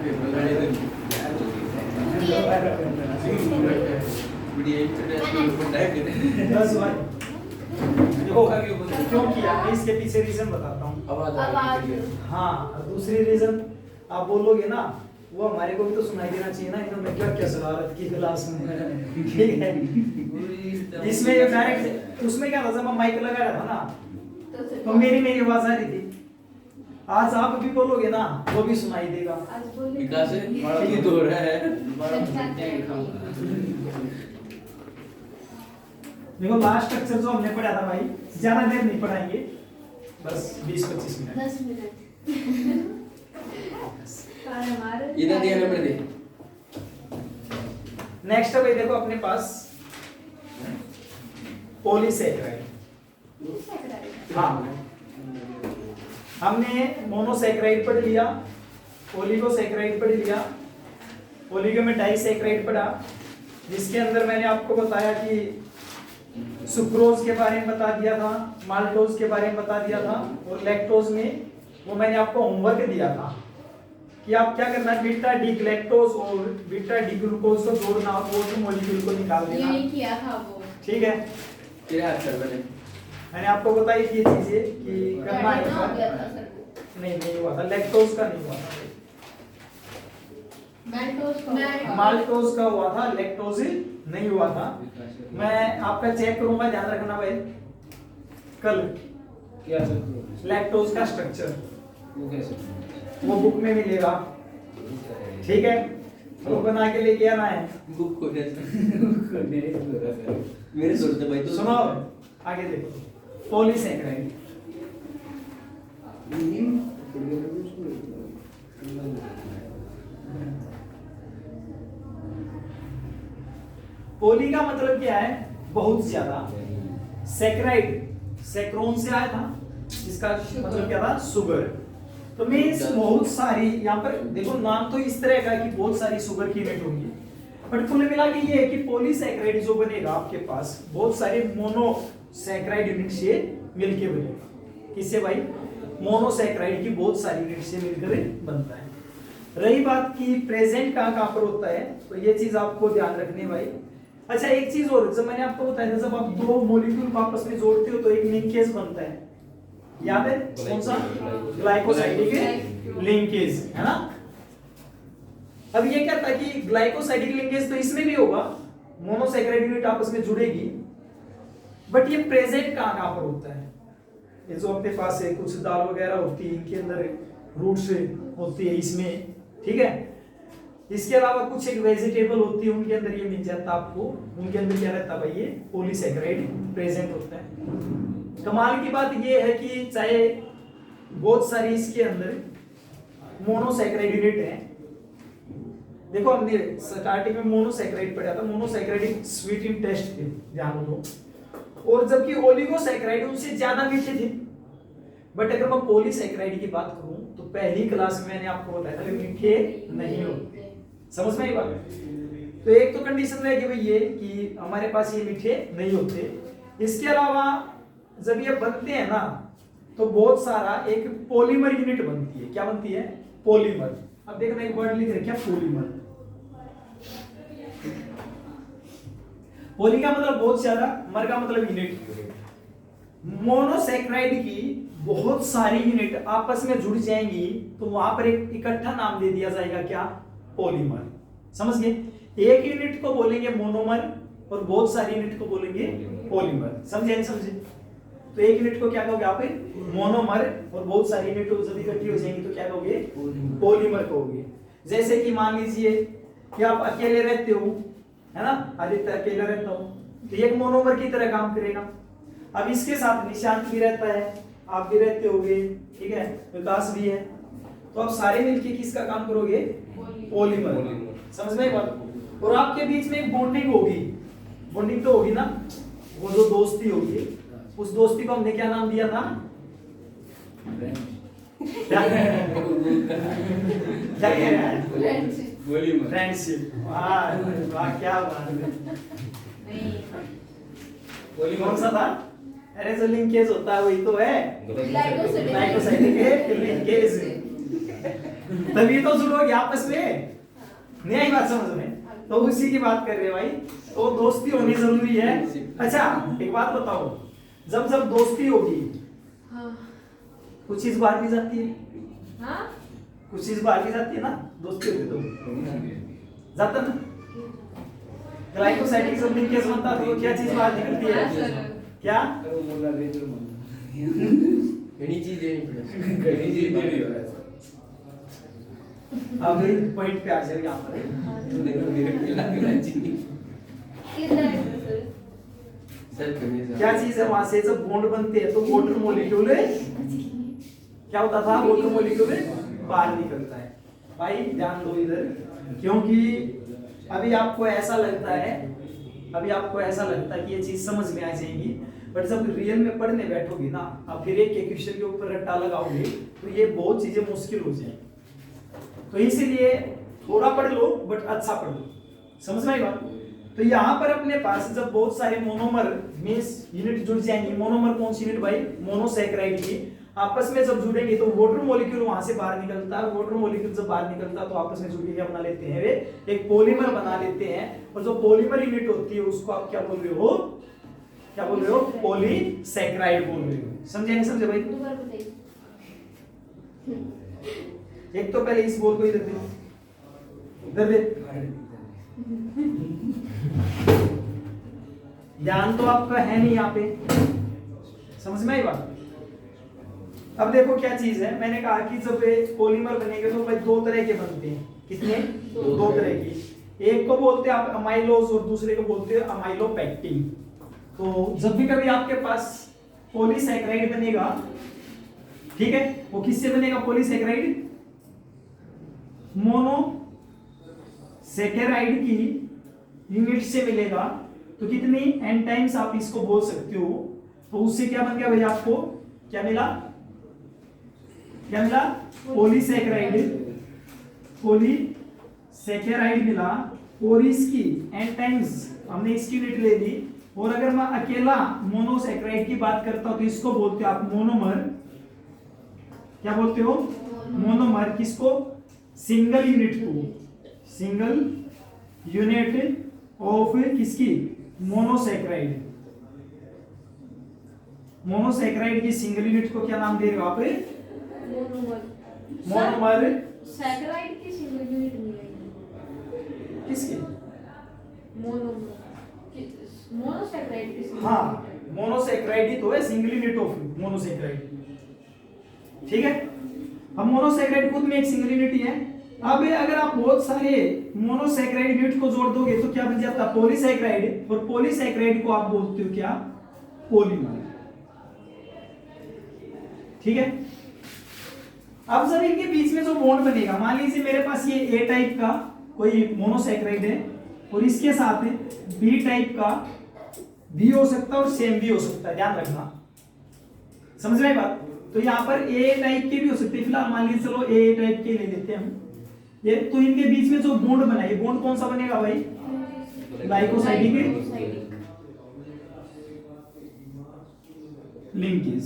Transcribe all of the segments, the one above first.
क्यों किया मैं इसके पीछे रीजन बताता हूँ। हाँ दूसरी रीजन आप बोलोगे ना वो हमारे को भी तो सुनाई देना चाहिए ना इन्होंने क्या क्या शरारत की क्लास में। ठीक है इसमें ये डायरेक्ट उसमें क्या था जब मैं माइक लगा रहा था ना तो मेरी आवाज आ रही थी। आज आप भी बोलोगे ना वो भी सुनाई देगा। विकास ये तो हो रहा है। देखो लास्ट स्ट्रक्चर जो हमने पढ़ा था भाई ज्यादा देर नहीं पढ़ाएंगे बस 20-25 मिनट 10 मिनट इधर दिया नंबर दे। नेक्स्ट है भाई देखो अपने पास पॉलीसैकेराइड। हाँ हमने मोनोसैकेराइड पढ़ लिया, ओलिगोसैकेराइड पढ़ लिया, ओलिगो में डाइसैकेराइड पढ़ा जिसके अंदर मैंने आपको बताया कि सुक्रोज के बारे में बता दिया था, माल्टोज के बारे में बता दिया था और लैक्टोज में वो मैंने आपको होमवर्क दिया था कि आप क्या करना बीटा डी ग्लैक्टोज और बीटा डी ग्लूकोज को जोड़ना और वो मॉलिक्यूल को निकाल देना। ये किया था वो। ठीक है तेरा अक्षर बने मैंने आपको बताई थी ये चीजें कि करना है। नहीं हुआ था लैक्टोज का नहीं हुआ था माल्टोज का हुआ था लैक्टोज नहीं हुआ था। मैं आपका चेक करूंगा ध्यान रखना भाई कल क्या लैक्टोज का स्ट्रक्चर वो कैसे वो बुक में मिलेगा। ठीक है तो बना के लेके आना है बुक को मेरे सोचते भाई तो सुनो आगे देखो पॉलीसैकेराइड पोली का मतलब क्या है बहुत ज्यादा, सैकराइड सैक्रोन से आया था इसका मतलब क्या था शुगर। तो मींस बहुत सारी यहाँ पर देखो नाम तो इस तरह का कि बहुत सारी शुगर की यूनिट होंगी बट कुल मिला के ये है कि पॉलीसैकेराइड जो बनेगा आपके पास बहुत सारे मोनोसैकेराइड यूनिट से मिलके बनेगा। किससे भाई मोनोसैकेराइड की बहुत सारी यूनिट से मिलकर बनता है। रही बात की प्रेजेंट कहाँ पर होता है तो ये चीज आपको ध्यान रखनी है भाई। अच्छा एक चीज और जब मैंने आपको बताया था जब आप दो मॉलिक्यूल को आपस में जोड़ते हो तो एक लिंकेज बनता है, याद है कौन सा ग्लाइकोसाइडिक लिंकेज है ना। अब ये क्या था कि ग्लाइकोसाइडिक लिंकेज तो इसमें भी होगा मोनोसैकेराइड यूनिट आपस में जुड़ेगी बट ये प्रेजेंट कहाँ पर होता है। ये जो अपने पास है कुछ दाल वगैरह होती है इनके अंदर रूट्स होती है इसमें, ठीक है। इसके अलावा कुछ एक वेजिटेबल होती है उनके अंदर ये मिल जाता है आपको, उनके अंदर क्या रहता है भाई ये पॉलीसैकेराइड प्रेजेंट होता है। कमाल की बात ये है कि चाहे बहुत सारी इसके अंदर मोनोसैकेराइड यूनिट है। देखो हमने स्टार्टिंग में मोनोसैकेराइड पढ़ा था, मोनोसैकेराइड स्वीट इन टेस्ट थे ध्यान दो, और जबकि ओलिगोसैकेराइड उनसे ज्यादा मीठे थे। बट अगर मैं पॉलीसैकेराइड की बात करूं तो पहली क्लास में मैंने आपको बताया था कि मीठे नहीं होते, समझ में आई बात। तो एक तो कंडीशन रहेगी भाई ये कि हमारे पास ये मीठे नहीं होते। इसके अलावा जब ये बनते हैं ना तो बहुत सारा एक पॉलीमर यूनिट बनती है। क्या बनती है? पॉलीमर। अब देखना एक वर्ड लिख रखा है पॉलीमर। पॉली का मतलब बहुत ज्यादा, मर का मतलब यूनिट। मोनोसैकेराइड की बहुत सारी यूनिट आपस में जुड़ जाएंगी तो वहां पर एक इकट्ठा नाम दे दिया जाएगा क्या? पॉलीमर। समझ गए? एक यूनिट को बोलेंगे मोनोमर और बहुत सारी यूनिट को बोलेंगे पॉलीमर। समझे नहीं समझे? तो एक यूनिट को क्या कहोगे आप? मोनोमर, और बहुत सारी यूनिट जब इकट्ठी हो जाएंगी तो क्या कहोगे? पॉलीमर कहोगे। जैसे कि मान लीजिए कि आप अकेले रहते हो, है ना, आदित्य अकेला रहता हो तो एक मोनोमर की तरह काम करेगा। अब इसके साथ निशांत भी रहता है, आप भी रहते होगे, ठीक है, विकास भी है, तो आप सारे मिलके किसका काम करोगे? पॉलीमर। समझ में बात? और आपके बीच में एक बॉन्डिंग होगी, बॉन्डिंग तो होगी ना, वो जो दोस्ती होगी, उस दोस्ती को हमने क्या नाम दिया था? फ्रेंडशिप। वाह क्या बात है। कौन सा था? अरे जो लिंकेज होता है वही तो है, ग्लाइकोसाइडिक लिंकेज। तभी तो जुड़ोगे आपस में, नहीं आई बात समझ में? तो उसी की बात कर रहे हैं भाई, तो दोस्ती होनी जरूरी है। अच्छा एक बात बताओ, जब जब दोस्ती होगी कुछ चीज बाहर भी जाती है, कुछ चीज बाहर भी जाती है ना, दोस्ती होती तो जाता ना। ग्लाइकोसाइडिक जब लिंकेज बनता है तो क्या चीज बाहर निकलती है? क्या? वो बोला रेजर मन घनी चीज देनी पड़ेगी। कहीं जी नहीं हो रहा है अब पॉइंट पे आ जाए यहाँ पर। देखो मेरे पिला चीनी सर कमी क्या चीज है वहां से जब बॉन्ड बनते हैं तो वाटर मॉलिक्यूल क्या होता था, वाटर मॉलिक्यूल बाहर निकलता है। भाई ध्यान दो इधर, क्योंकि अभी आपको ऐसा लगता है, अभी आपको ऐसा लगता है कि ये चीज समझ में आ जाएगी, बट जब रियल में पढ़ने बैठोगी ना, अब फिर एक क्वेश्चन के ऊपर रट्टा लगाओगे तो ये बहुत चीजें मुश्किल हो जाएंगी। तो इसीलिए थोड़ा पढ़ लो बट अच्छा पढ़ लो, समझ में आई बात? तो यहाँ पर अपने पास जब बहुत सारे मोनोमर मींस यूनिट जुड़ जाएंगी, मोनोमर कौन सी यूनिट भाई? मोनोसैकेराइड की आपस में जब जुड़ेंगे तो वाटर मॉलिक्यूल वहां से बाहर निकलता है, वाटर मॉलिक्यूल जब बाहर निकलता है तो आपस में जुड़ के क्या बना लेते हैं, वे एक पॉलीमर बना लेते हैं। और जो पॉलीमर यूनिट होती है उसको आप क्या बोल रहे हो? क्या बोल रहे हो? पॉलीसैकेराइड बोल रहे हो। समझे नहीं समझे भाई? एक तो पहले इस बोल को इधर दे, इधर दे, ध्यान तो आपका है नहीं यहाँ पे, समझ में आई बात? अब देखो क्या चीज है, मैंने कहा कि जब पॉलीमर बनेंगे तो भाई दो तरह के बनते हैं। कितने? दो तरह की। एक को बोलते हैं आप अमाइलोज और दूसरे को बोलते हैं अमाइलोपेक्टिन। तो जब भी कभी आपके पास पॉलीसैकेराइड बनेगा, ठीक है, वो किससे बनेगा पॉलीसैकेराइड? मोनोसैकेराइड की यूनिट से मिलेगा। तो कितनी एन टाइम्स आप इसको बोल सकते हो। तो उससे क्या बन गया भाई? आपको क्या मिला? क्या मिला? पॉलीसैकेराइड, पॉलीसैकेराइड मिला। और इसकी एन टाइम्स हमने इसकी यूनिट ले ली। और अगर मैं अकेला मोनोसैकेराइड की बात करता हूं तो इसको बोलते हो आप मोनोमर। क्या बोलते हो? मोनोमर। किसको? सिंगल यूनिट को, सिंगल यूनिट ऑफ किसकी? मोनोसैकेराइड। मोनोसैकेराइड की सिंगल यूनिट को क्या नाम दे रहे हो आप? मोनोमर। सैकेराइड की सिंगल यूनिट मिलेगी किसकी? मोनोसैकेराइड की single हाँ, unit। मोनोसैकेराइड ही तो है, सिंगल यूनिट ऑफ मोनोसैकेराइड। ठीक है, अब मोनोसैकेराइड खुद में एक सिंगल यूनिट ही है। अब अगर आप बहुत सारे मोनोसैकेराइड यूनिट को जोड़ दोगे तो क्या बन जाता है? पॉलीसैकेराइड। और पॉलीसैकेराइड को आप बोलते हो क्या? पॉलीमर। ठीक है, अब जब इनके बीच में जो बॉन्ड बनेगा, मान लीजिए मेरे पास ये ए टाइप का कोई मोनोसैकेराइड है और इसके साथ बी टाइप का भी हो सकता है और सेम भी हो सकता है, ध्यान रखना, समझ रहे बात? तो यहाँ पर ए टाइप के भी हो सकते हैं। फिलहाल मान लीजिए चलो ए टाइप के ले लेते हैं हम ये। तो इनके बीच में जो बॉन्ड बना है, बॉन्ड कौन सा बनेगा भाई? Glycosidic linkage.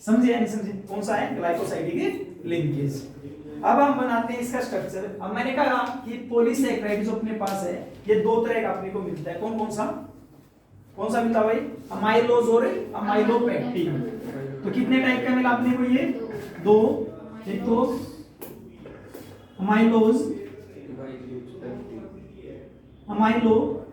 समझे या नहीं समझे? कौन सा है? Glycosidic linkage. अब हम बनाते हैं इसका स्ट्रक्चर। अब मैंने कहा कि पॉलीसैकेराइड जो अपने पास है ये दो तरह का अपने को मिलता है। कौन कौन सा? कौन सा मिलता भाई? अमाइलोज और अमाइलोपेक्टिन। तो कितने टाइप का मिला अपने को? ये दो। एक तो अमाइलोज, अमाइलोपेक्टिन,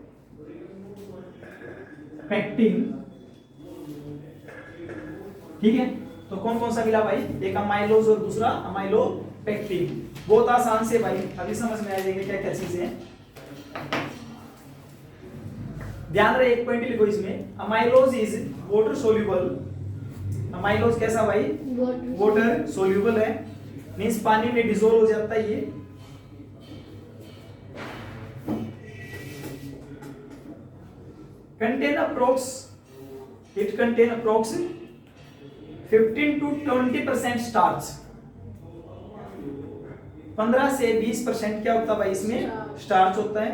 ठीक है। तो कौन कौन सा मिला भाई? एक अमाइलोज और दूसरा अमाइलोपेक्टिन। बहुत आसान से भाई, अभी समझ में आ जाएगा क्या क्या चीजें हैं। ध्यान रहे, एक पॉइंट लिखो इसमें, amylose is water soluble. Amylose कैसा भाई? वाटर सोल्यूबल है, मींस पानी में डिसॉल्व हो जाता है ये। Contain approx, it contain approx 15 to 20% starch. 15 से 20% क्या होता है भाई? इसमें स्टार्च होता है।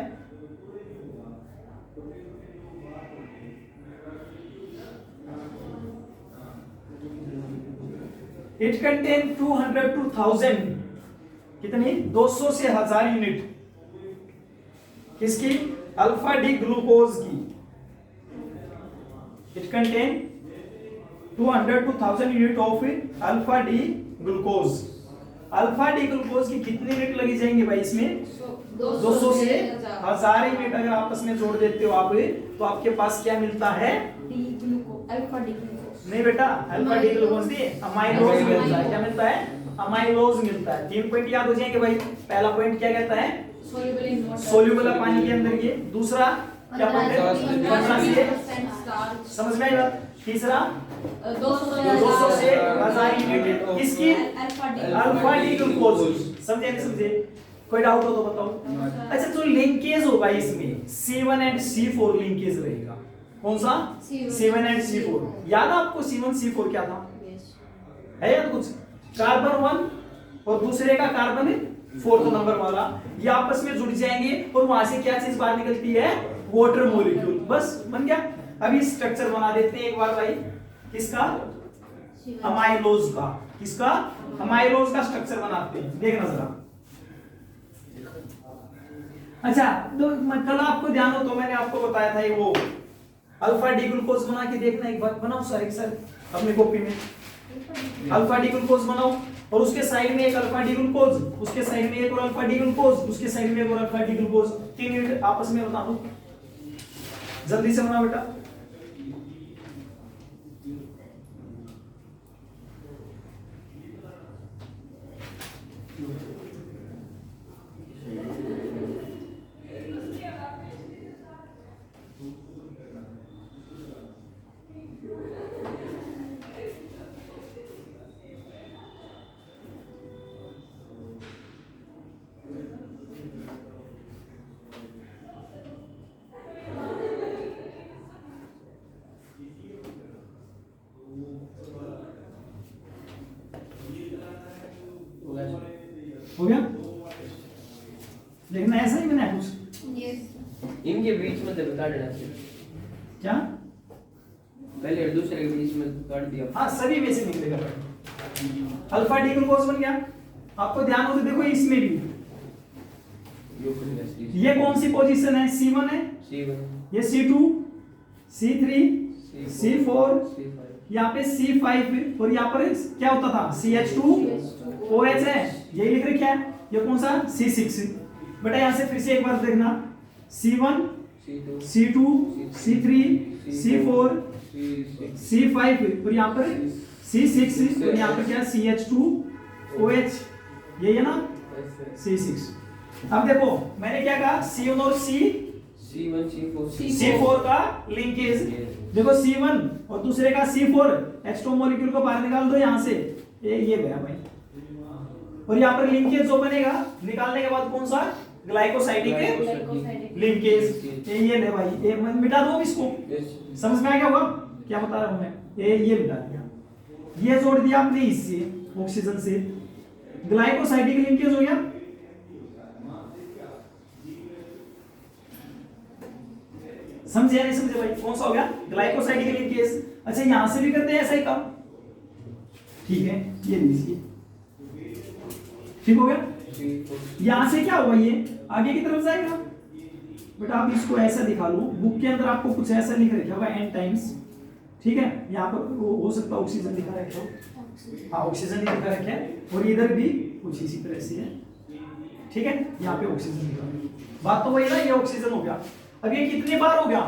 इट कंटेन 200 to 1000 कितनी 200 से 1000 यूनिट किसकी अल्फा डी ग्लूकोज की। It contain 200 to 1000 unit of alpha D glucose. Alpha D glucose की कितनी यूनिट लगी जाएंगे भाई इसमें 200 से 1000 यूनिट अगर आपस में जोड़ देते हो आप तो आपके पास क्या मिलता है अल्फा डी ग्लूकोज नहीं बेटा अल्फा डी ग्लूकोज नहीं अमाइलोज मिलता है। क्या मिलता है अमाइलोज मिलता है। 3 पॉइंट याद हो जाएंगे भाई। पहला पॉइंट क्या कहता है सोल्यूबल इन वाटर सोल्यूबल है पानी के अंदर ये। दूसरा क्या पॉइंट है 15 से स्टार्च समझ में आएगा। तीसरा 200 से 1000 यूनिट किसकी अल्फा डी ग्लूकोज। समझे नहीं समझे कोई डाउट हो तो बताओ। अच्छा तो लिंकेज होगा इसमें C1 एंड C4 लिंकेज रहेगा। कौन सा C1 एंड C4 याद है आपको C1 C4 क्या था है याद कुछ कार्बन 1 और दूसरे का कार्बन 4th नंबर वाला ये आपस में जुड़ जाएंगे और वहां से क्या चीज बाहर निकलती है वाटर मॉलिक्यूल। बस बन गया। अभी स्ट्रक्चर बना देते हैं एक बार भाई किसका अमाइलोज का। किसका अमाइलोज का स्ट्रक्चर बनाते हैं देखना जरा। अच्छा तो कल आपको ध्यान हो तो मैंने आपको बताया था ये वो अल्फा डी ग्लूकोज बना के देखना एक बार। बनाओ सर एक सर अपनी कॉपी में अल्फा डी ग्लूकोज बनाओ और उसके साइड में एक अल्फा डी ग्लूकोज उसके साइड में एक और अल्फा डी ग्लूकोज उसके साइड में एक और अल्फा डी ग्लूकोज 3 यूनिट आपस में बना दो। जल्दी से बनाओ बेटा। हो गया देखना ऐसा ही बना है कुछ इनके बीच में तो काट देना चाहिए। क्या पहले और दूसरे के बीच में काट दिया। हाँ सभी में से निकलेगा अल्फा डी ग्लूकोज बन गया। आपको ध्यान हो तो देखो इसमें भी ये कौन सी पोजीशन है C1 है C1 ये C2 C3 C4 C5 यहाँ पे C5 और यहाँ पर क्या होता था CH2 OH है यही लिख रखा है। ये कौन सा C6 बेटा यहाँ से फिर से एक बार देखना C1 C2 C3 C4 C5 और यहाँ पर C6 और यहाँ पर क्या CH2 OH ये है ना C6। अब देखो मैंने क्या कहा C1 और C1 C4 का लिंकेज देखो C1 और दूसरे का C4 H2 मॉलिक्यूल को बाहर निकाल दो यहाँ से ये गया भाई। और यहाँ पर लिंकेज जो बनेगा निकालने के बाद कौन सा ग्लाइकोसाइडिक लिंकेज ये ले भाई ये मिटा दो इसको। समझ में आ गया होगा क्या बता रहा हूं मैं ये मिटा दिया ये जोड़ दिया आपने इससे ऑक्सीजन से ग्लाइकोसाइडिक लिंकेज हो गया। समझे नहीं समझे भाई कौन सा हो गया ग्लाइकोसाइडिक लिंकेज। अच्छा यहां से भी करते हैं ऐसा ही काम ठीक है ये लीजिए ठीक हो गया। यहां से क्या होगा ये आगे की तरफ जाएगा बेटा। आप इसको ऐसा दिखा लो बुक के अंदर आपको कुछ ऐसा लिख रखा होगा एन टाइम्स ठीक है। यहाँ पर हो सकता है ऑक्सीजन लिखा रखा हो हाँ ऑक्सीजन लिखा रखा है और इधर भी कुछ इसी तरह से है ठीक है। यहाँ पे ऑक्सीजन लिखा बात तो वही ना ये ऑक्सीजन हो गया। अब ये कितने बार हो गया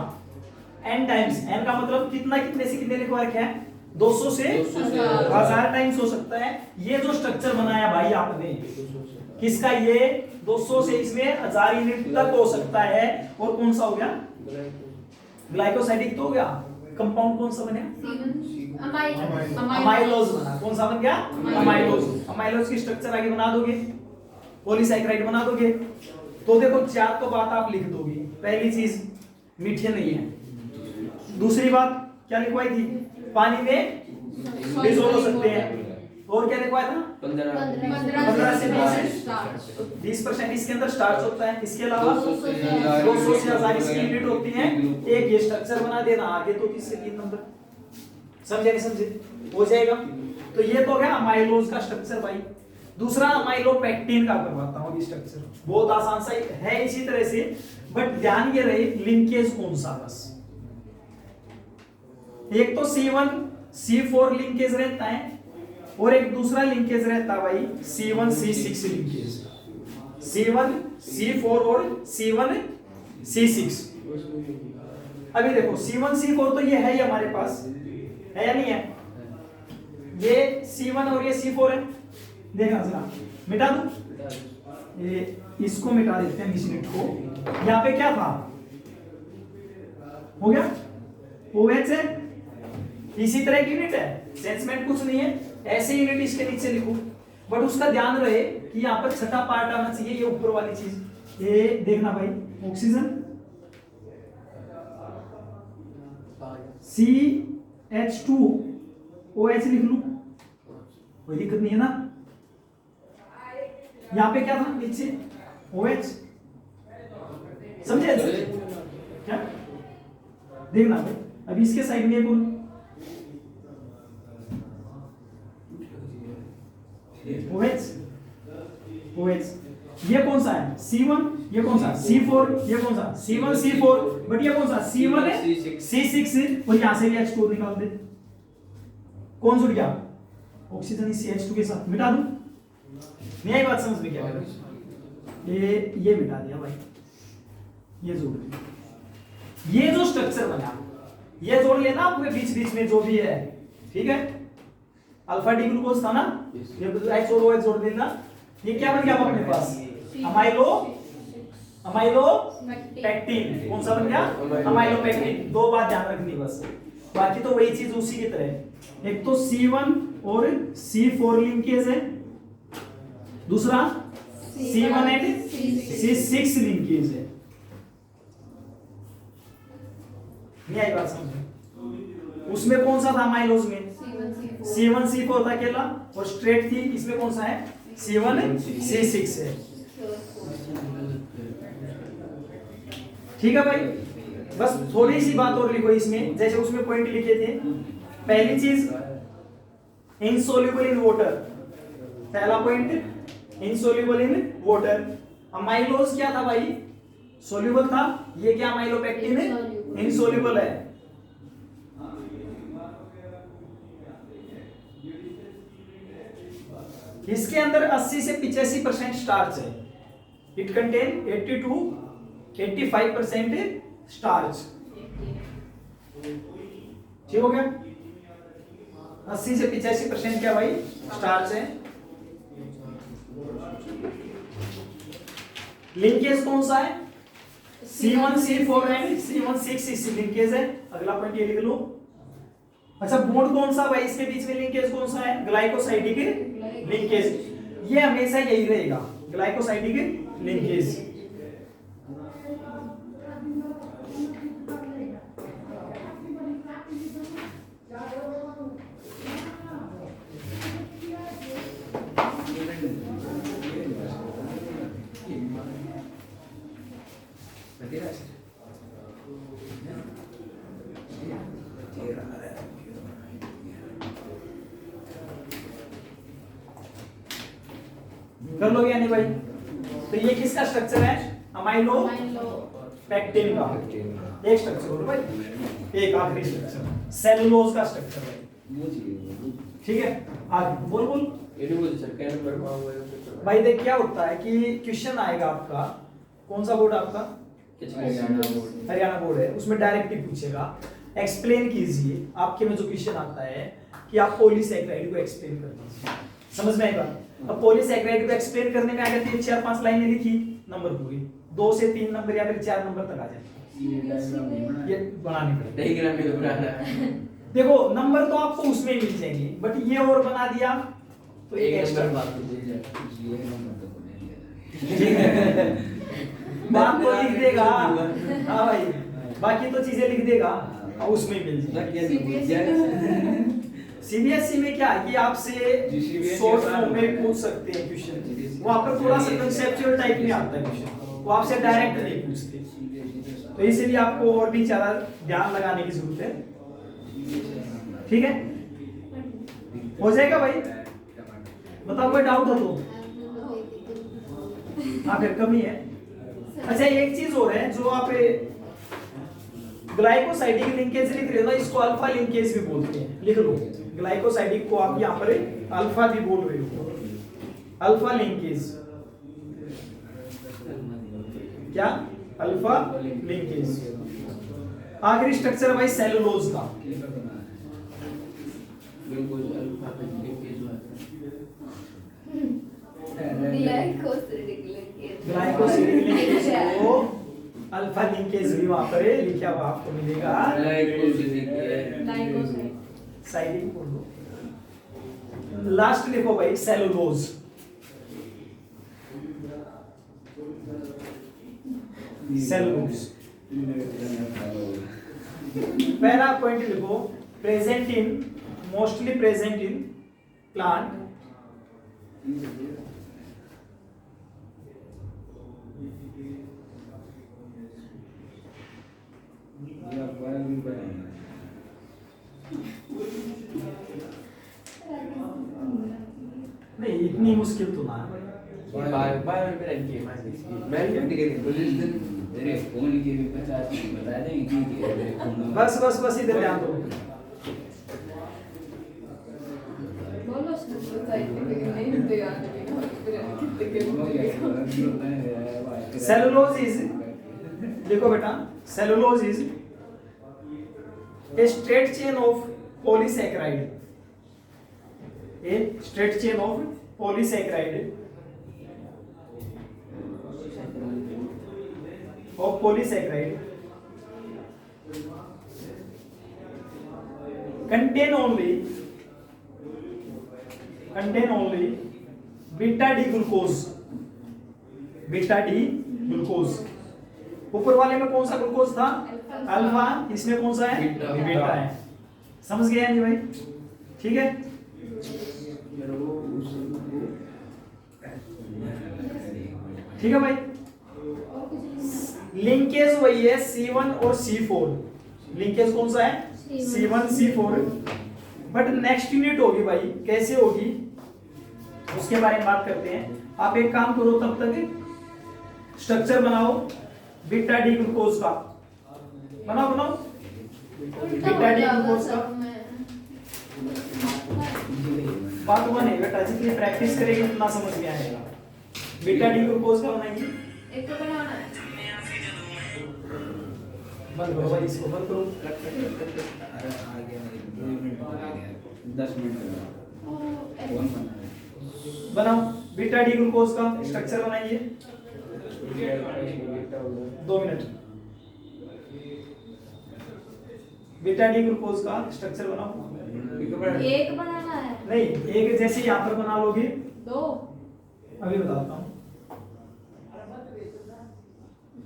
एन टाइम्स एन का मतलब कितना कितने से कितने लिखवा रखा है 200 से 1000 टाइम्स हो सकता है। ये जो स्ट्रक्चर बनाया भाई आपने किसका ये 200 से इसमें 1000 यूनिट तक हो सकता है। और कौन सा हो गया ग्लाइकोसाइडिक तो हो गया। कंपाउंड कौन सा बना अमाइलोज बना। कौन सा बन गया अमाइलोज। अमाइलोज की स्ट्रक्चर आगे बना दोगे पॉलीसैकेराइड बना दोगे तो देखो 4 तो बात आप लिख दोगे। पहली चीज मीठे नहीं है। दूसरी बात क्या लिखवाई थी पानी में डिसॉल्व हो सकते हैं। और क्या लिखवाया था 15 से 20% इसके अंदर स्टार्च होता है। इसके अलावा 200 से 1000 इसकी यूनिट होती है। एक ये स्ट्रक्चर बना देना आगे तो किससे 3 नंबर समझे नहीं समझे हो जाएगा। तो ये तो हो गया अमाइलोज का स्ट्रक्चर भाई। दूसरा अमाइलोपेक्टिन का करवाता हूं अभी स्ट्रक्चर, बहुत आसान सा है इसी तरह से, बट ध्यान ये रहे लिंकेज कौन सा बस। एक तो C1 C4 लिंकेज रहता है और एक दूसरा लिंकेज रहता है भाई C1 C6 linkage. C1 C4 और C1 C6। अभी देखो C1 C4 तो ये है ही हमारे पास, है या नहीं है? ये C1 और ये C4 है, देखना जरा, मिटा दूं ये, इसको मिटा देते हैं इस यूनिट को। यहाँ पे क्या था, हो गया OH है, इसी तरह की यूनिट है, सेंसमेंट कुछ नहीं है, ऐसे यूनिट इसके नीचे लिखो, बट उसका ध्यान रहे कि यहाँ पर छठा पार्ट आना चाहिए, ये ऊपर वाली चीज। ये देखना भाई, ऑक्सीजन CH2OH लिख लूं, कोई दिक्कत नहीं है ना। यहाँ पे क्या था नीचे OH, समझे क्या? देखना भाई, अभी इसके साइड में बोल OH, ये कौन सा है C1, ये कौन सा C4, ये कौन सा C1 C4, बट ये कौन सा C1 है C6, और यहां से भी H2 निकाल दे, कौन जुड़ गया? ऑक्सीजन इस CH2 के साथ, मिटा दूं? नहीं आई बात समझ में? क्या ये मिटा दिया भाई, ये जोड़ दिया। ये जो स्ट्रक्चर बना ये जोड़ लेना आपके बीच बीच में जो भी है, ठीक है? अल्फा डी ग्लूकोज था ना, ये H और OH जोड़ देना। ये क्या बन गया अपने पास? अमाइलोपेक्टिन। कौन सा बन गया? अमाइलोपेक्टिन। दो बात ध्यान रखनी बस, बाकी तो वही चीज उसी की तरह। एक तो C1 और C4 लिंकेज है, दूसरा C1 एंड C6 लिंकेज है। नहीं आई बात समझ? उसमें कौन सा था अमाइलोज में? C1 C4 था अकेला, और स्ट्रेट थी इसमें कौन सा है? C1 C6 है। ठीक है भाई, बस थोड़ी सी बात और लिखो इसमें, जैसे उसमें पॉइंट लिखे थे। पहली चीज इनसोल्यूबल इन वाटर, पहला point insoluble in water. Amylose क्या था भाई? सोल्यूबल था। ये क्या अमाइलोपेक्टिन है? इनसोल्यूबल है। इसके अंदर 80 से 85% स्टार्च है। It contain 80 to 85% starch. ठीक हो गया? 80 से 85% क्या भाई? स्टार्च है। लिंकेज कौन सा है? C1 C4 and C1 6 linkage है। अगला पॉइंट ये लिख लो। अच्छा, बॉन्ड कौन सा भाई इसके बीच में? लिंकेज कौन सा है? Glycosidic linkage. ये हमेशा यही रहेगा, ग्लाइकोसाइडिक लिंकेज। कर लोगे या नहीं भाई? तो ये किसका स्ट्रक्चर है? अमाइलोपेक्टिन का एक स्ट्रक्चर हो भाई, एक आखिरी स्ट्रक्चर सेलुलोज का स्ट्रक्चर भाई। ठीक है, आगे बोल बोल भाई। देख क्या होता है कि क्वेश्चन आएगा आपका, कौन सा बोर्ड आपका? हरियाणा बोर्ड है, उसमें डायरेक्ट ही पूछेगा एक्सप्लेन कीजिए। आपके में जो क्वेश्चन आता है कि आप पॉलीसैकेराइड को एक्सप्लेन कर दीजिए, समझ में आएगा? अब पॉलीसैकेराइड को एक्सप्लेन करने में अगर 3-4-5 लाइनें लिखी, नंबर पूरी 2 से 3 नंबर या फिर 4 नंबर तक आ जाए। ये बनानी पड़ेगी। देखो नंबर तो आपको उसमें मिल जाएंगे, बट ये और बना दिया तो एक एक्स्ट्रा बात तो लिख देगा। हाँ भाई, बाकी तो चीजें लिख देगा और उसमें मिल जाएगी। सीबीएसई में क्या है कि आपसे शॉर्ट फॉर्म में पूछ सकते हैं क्वेश्चन, वहां पर थोड़ा सा कंसेप्चुअल टाइप में आता है क्वेश्चन, वो आपसे डायरेक्ट नहीं पूछते, तो इसलिए आपको और भी ज्यादा ध्यान लगाने की जरूरत है। ठीक है। हो जाएगा भाई? बताओ कोई डाउट हो तो? हाँ फिर कमी है। अच्छा एक चीज और है जो आप ग्लाइकोसाइडिक लिंकेज लिख रहे हो ना, इसको अल्फा लिंकेज भी बोलते हैं, लिख लो। ग्लाइकोसाइडिक को आप यहाँ पर अल्फा भी बोल रहे हो, अल्फा लिंकेज। क्या? Alpha linkage. आखिरी स्ट्रक्चर भाई सेलुलोज का। ग्लूकोज अल्फा पे लिंकेज हुआ ग्लाइकोसाइडिक लिंकेज को अल्फा लिंकेज भी वहां पर लिखा हुआ आपको मिलेगा। साइडिक बोल दो। लास्ट लिखो भाई सेलुलोज। सेलुलोज पहला पॉइंट लिखो, present in, mostly present in plant, नहीं इतनी मुश्किल तो ना है। बायो में रखिए मैं अरे फोन की भी 50 मिनट बता दें कि बस बस बस इधर ध्यान दो। बोलो सेलुलोज इज, देखो बेटा, cellulose is a straight chain of polysaccharide, a straight chain of polysaccharide of polysaccharide contain only beta D glucose, beta D glucose। ऊपर वाले में कौन सा ग्लूकोज था? अल्फा। इसमें कौन सा है? बीटा है। समझ गए नहीं भाई? ठीक है। ठीक है भाई। लिंकेज वही है C1 और C4। लिंकेज कौन सा है? C1 C4। But next unit होगी भाई, कैसे होगी उसके बारे में बात करते हैं। आप एक काम करो, तब तक स्ट्रक्चर बनाओ बीटा डी ग्लूकोज का। बनाओ बनाओ बीटा डी ग्लूकोज का। बात बने बेटा, जितनी प्रैक्टिस करेंगे उतना समझ में आएगा। बीटा डी ग्लूकोज का बनाएंगे। एक तो बनाना है। बंद करो भाई, इसको बंद करो। अरे आ गया 2 मिनट हो गया, 10 मिनट फोन बना है। बनाओ बीटा डी ग्लूकोज का स्ट्रक्चर बनाइए। 2 मिनट। बीटा डी ग्लूकोज का स्ट्रक्चर बनाओ। एक बनाना है। नहीं, एक जैसे यहाँ पर बना लोगे। 2 अभी बताता हूँ।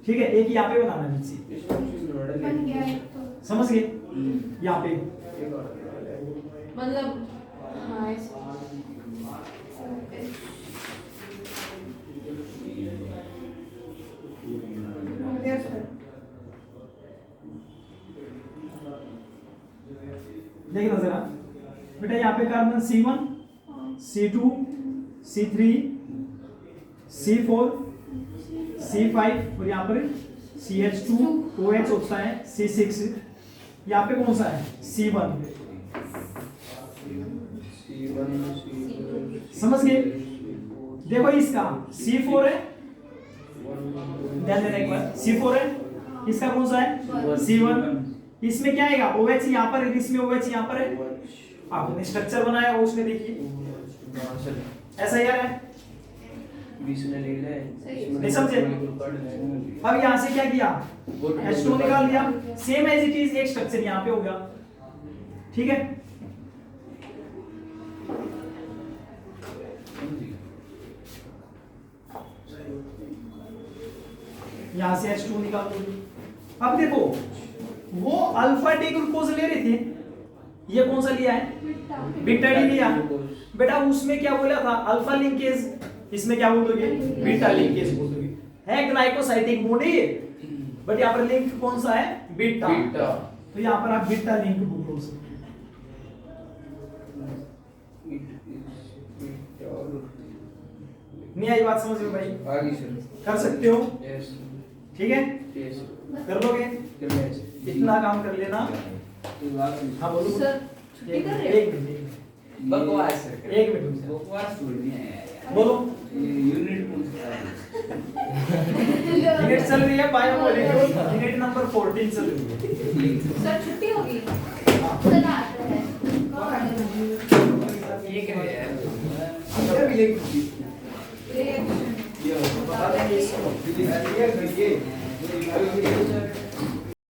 ठीक है, एक यहाँ पे बनाना है नीचे। बन गया एक तो। समझ गए? यहाँ पे मतलब हाँ ऐसे। हो गया सर। देखना जरा बेटा, यहाँ पे carbon C1 C2 C3 C4 C5 और यहाँ पर CH2 OH होता है C6। यहाँ पे कौन सा है? C1। समझ गए? देखो इसका C4 है, ध्यान देना एक बार। C4 है, इसका कौन सा है? C1। इसमें क्या आएगा? OH यहाँ पर है, इसमें OH यहाँ पर है। आपने स्ट्रक्चर बनाया उसमें देखिए ऐसा यार है। नहीं समझे? अब यहाँ से क्या किया? H2 निकाल दिया। सेम एज इट इज एक स्ट्रक्चर यहाँ पे हो गया। ठीक है, यहाँ से H2 निकाल दो। अब देखो, वो अल्फा डी ग्लूकोज ले रहे थे, ये कौन सा लिया है? बीटा डी लिया। बेटा उसमें क्या बोला था? Alpha linkage. इसमें क्या बोल दोगे? बीटा लिंकेज बोल दोगे। है ग्लाइकोसाइडिक बॉन्ड ये, बट यहाँ पर लिंक कौन सा है? बीटा। तो यहाँ पर आप बीटा लिंक बोल सकते हो। नहीं आई बात समझ में भाई? आगे सर। कर सकते हो? यस ठीक है, Yes. कर लोगे? यस। इतना काम कर लेना। हाँ बोलो। सर छुट्टी कर रहे एक मिनट बकवास सर। एक मिनट बकवास छोड़नी है यार। बोलो। यूनिट कौन सा है? यूनिट चल रही है बायोमोलिक्यूल, यूनिट नंबर 14 चल रही है। सर छुट्टी होगी सर आते हैं कौन आएगा? ये क्या है यार? रिएक्शन बता देंगे इसको। ये